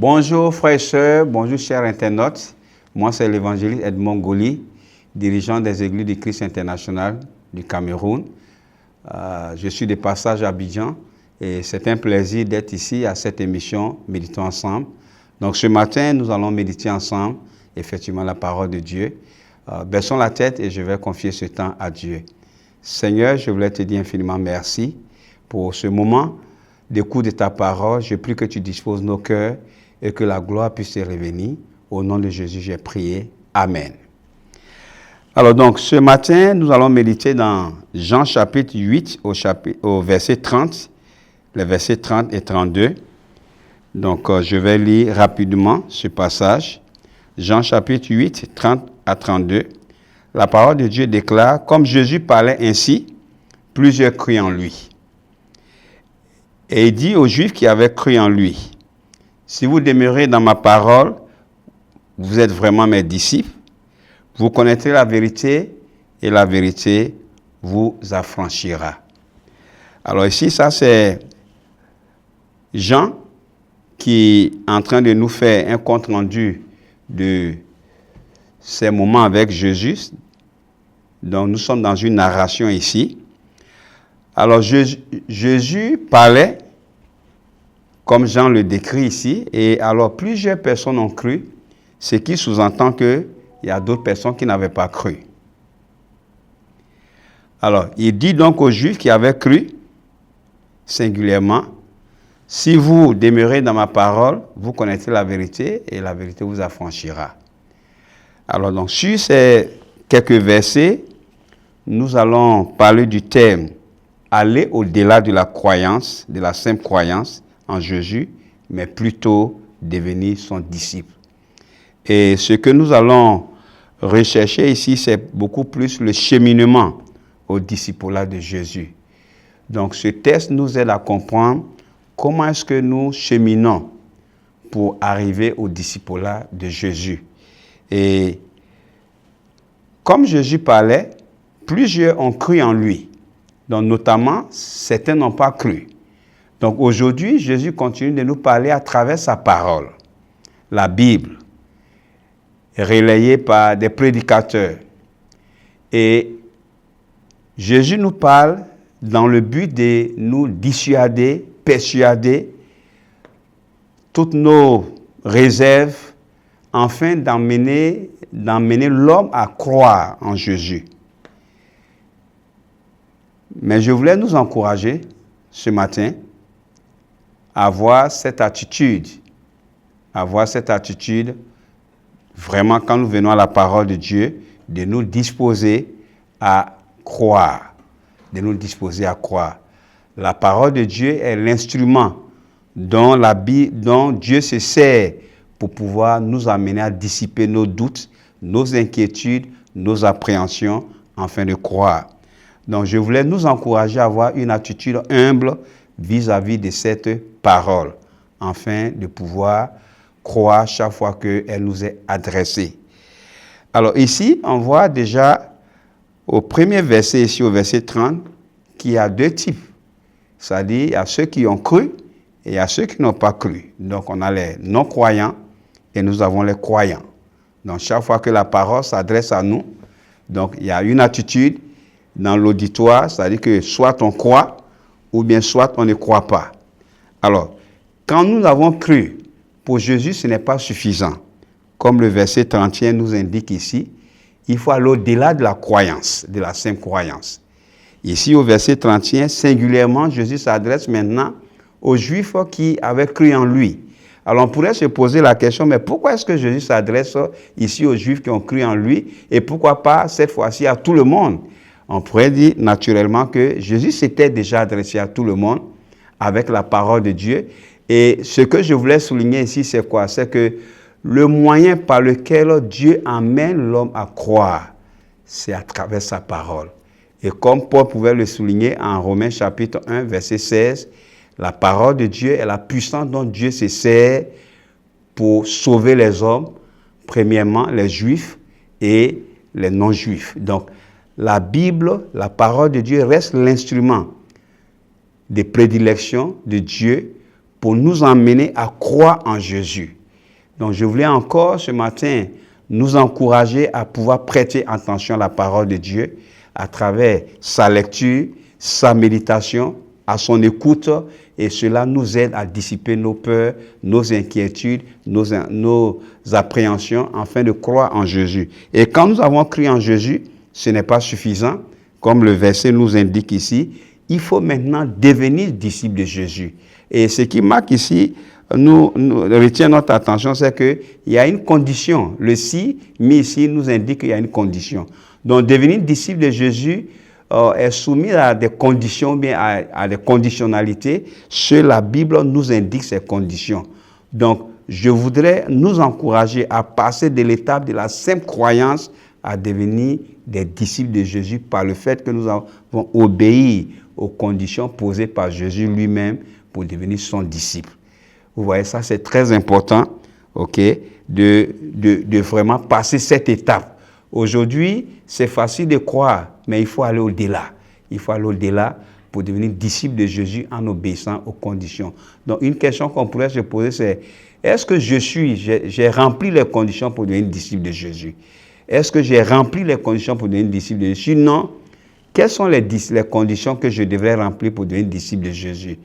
Bonjour frères et sœurs, bonjour chers internautes. Moi c'est l'évangéliste Edmond Goli, dirigeant des Églises du Christ international du Cameroun. Je suis de passage à Abidjan et c'est un plaisir d'être ici à cette émission Méditons ensemble. Donc ce matin, nous allons méditer ensemble effectivement la parole de Dieu. Baissons la tête et je vais confier ce temps à Dieu. Seigneur, je voulais te dire infiniment merci pour ce moment d'écoute de ta parole. Je prie que tu disposes nos cœurs et que la gloire puisse te revenir. Au nom de Jésus, j'ai prié. Amen. Alors donc, ce matin, nous allons méditer dans Jean chapitre 8 au verset 30, les versets 30 et 32. Donc, je vais lire rapidement ce passage. Jean chapitre 8, 30 à 32. La parole de Dieu déclare, « Comme Jésus parlait ainsi, plusieurs crurent en lui. Et il dit aux Juifs qui avaient cru en lui, « Si vous demeurez dans ma parole, vous êtes vraiment mes disciples, vous connaîtrez la vérité et la vérité vous affranchira. » Alors ici, ça c'est Jean qui est en train de nous faire un compte rendu de ces moments avec Jésus. Donc nous sommes dans une narration ici. Alors Jésus parlait, comme Jean le décrit ici, et alors plusieurs personnes ont cru, ce qui sous-entend qu'il y a d'autres personnes qui n'avaient pas cru. Alors, il dit donc aux Juifs qui avaient cru, singulièrement, « Si vous demeurez dans ma parole, vous connaîtrez la vérité et la vérité vous affranchira. » Alors, donc, sur ces quelques versets, nous allons parler du thème « Aller au-delà de la croyance, de la simple croyance en Jésus, mais plutôt devenir son disciple. » Et ce que nous allons rechercher ici, c'est beaucoup plus le cheminement au discipulat de Jésus. Donc, ce texte nous aide à comprendre comment est-ce que nous cheminons pour arriver au discipulat de Jésus. Et comme Jésus parlait, plusieurs ont cru en lui. Donc, notamment, certains n'ont pas cru. Donc, aujourd'hui, Jésus continue de nous parler à travers sa parole, la Bible, relayée par des prédicateurs. Et Jésus nous parle dans le but de nous dissuader, persuader toutes nos réserves, afin d'emmener l'homme à croire en Jésus. Mais je voulais nous encourager ce matin à avoir cette attitude, vraiment quand nous venons à la parole de Dieu, de nous disposer à croire, La parole de Dieu est l'instrument dont Dieu se sert pour pouvoir nous amener à dissiper nos doutes, nos inquiétudes, nos appréhensions, afin de croire. Donc, je voulais nous encourager à avoir une attitude humble vis-à-vis de cette parole, afin de pouvoir croire chaque fois qu'elle nous est adressée. Alors ici, on voit déjà au premier verset, ici au verset 30, qu'il y a deux types. C'est-à-dire, il y a ceux qui ont cru et il y a ceux qui n'ont pas cru. Donc, on a les non-croyants et nous avons les croyants. Donc, chaque fois que la parole s'adresse à nous, donc il y a une attitude dans l'auditoire, c'est-à-dire que soit on croit ou bien soit on ne croit pas. Alors, quand nous avons cru, pour Jésus, ce n'est pas suffisant. Comme le verset 31 nous indique ici, il faut aller au-delà de la croyance, de la simple croyance. Ici, au verset 31, singulièrement, Jésus s'adresse maintenant aux Juifs qui avaient cru en lui. Alors, on pourrait se poser la question, mais pourquoi est-ce que Jésus s'adresse ici aux Juifs qui ont cru en lui et pourquoi pas cette fois-ci à tout le monde? On pourrait dire naturellement que Jésus s'était déjà adressé à tout le monde avec la parole de Dieu. Et ce que je voulais souligner ici, c'est quoi? C'est que le moyen par lequel Dieu amène l'homme à croire, c'est à travers sa parole. Et comme Paul pouvait le souligner en Romains chapitre 1, verset 16, la parole de Dieu est la puissance dont Dieu se sert pour sauver les hommes, premièrement les Juifs et les non-Juifs. Donc, la Bible, la parole de Dieu reste l'instrument de prédilection de Dieu pour nous emmener à croire en Jésus. Donc, je voulais encore ce matin nous encourager à pouvoir prêter attention à la parole de Dieu à travers sa lecture, sa méditation, à son écoute, et cela nous aide à dissiper nos peurs, nos inquiétudes, nos appréhensions, afin de croire en Jésus. Et quand nous avons cru en Jésus, ce n'est pas suffisant, comme le verset nous indique ici, il faut maintenant devenir disciple de Jésus. Et ce qui marque ici, nous retient notre attention, c'est qu'il y a une condition. Le si mis ici nous indique qu'il y a une condition. Donc, devenir disciple de Jésus est soumis à des conditions, bien à des conditionnalités. La Bible nous indique ces conditions. Donc, je voudrais nous encourager à passer de l'étape de la simple croyance à devenir des disciples de Jésus par le fait que nous avons obéi aux conditions posées par Jésus lui-même pour devenir son disciple. Vous voyez, ça c'est très important, ok, de vraiment passer cette étape. Aujourd'hui, c'est facile de croire, mais il faut aller au-delà. Il faut aller au-delà pour devenir disciple de Jésus en obéissant aux conditions. Donc, une question qu'on pourrait se poser, c'est est-ce que j'ai rempli les conditions pour devenir disciple de Jésus? Est-ce que j'ai rempli les conditions pour devenir disciple de Jésus? Non. Quelles sont les conditions que je devrais remplir pour devenir disciple de Jésus?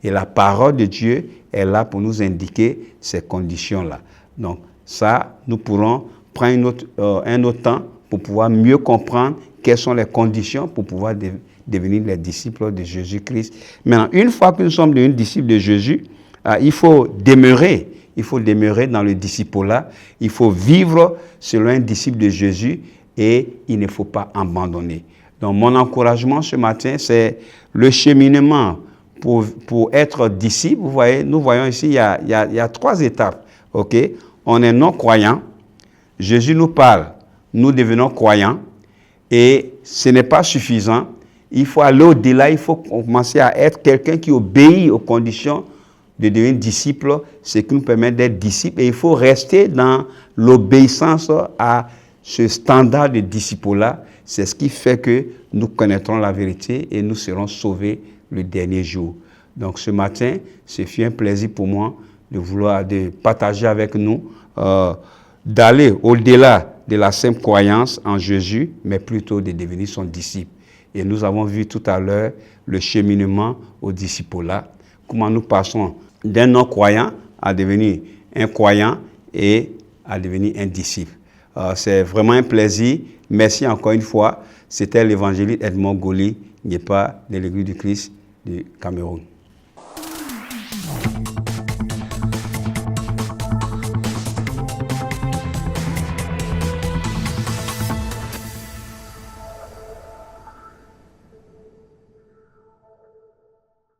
Et la parole de Dieu est là pour nous indiquer ces conditions-là. Donc, ça, nous pourrons prendre un autre temps pour pouvoir mieux comprendre quelles sont les conditions pour pouvoir devenir les disciples de Jésus-Christ. Maintenant, une fois que nous sommes devenus disciples de Jésus, il faut demeurer. Il faut demeurer dans le disciple-là. Il faut vivre selon un disciple de Jésus et il ne faut pas abandonner. Donc, mon encouragement ce matin, c'est le cheminement pour être disciple. Vous voyez, nous voyons ici, il y a 3 étapes. Ok? On est non-croyant. Jésus nous parle. Nous devenons croyants. Et ce n'est pas suffisant. Il faut aller au-delà. Il faut commencer à être quelqu'un qui obéit aux conditions de devenir disciple, ce qui nous permet d'être disciple. Et il faut rester dans l'obéissance à ce standard de disciple-là. C'est ce qui fait que nous connaîtrons la vérité et nous serons sauvés le dernier jour. Donc ce matin, ce fut un plaisir pour moi de partager avec nous, d'aller au-delà de la simple croyance en Jésus, mais plutôt de devenir son disciple. Et nous avons vu tout à l'heure le cheminement au disciple-là, comment nous passons d'un non-croyant à devenir un croyant et à devenir un disciple. C'est vraiment un plaisir. Merci encore une fois. C'était l'évangéliste Edmond Goli, n'est pas de l'Église du Christ du Cameroun.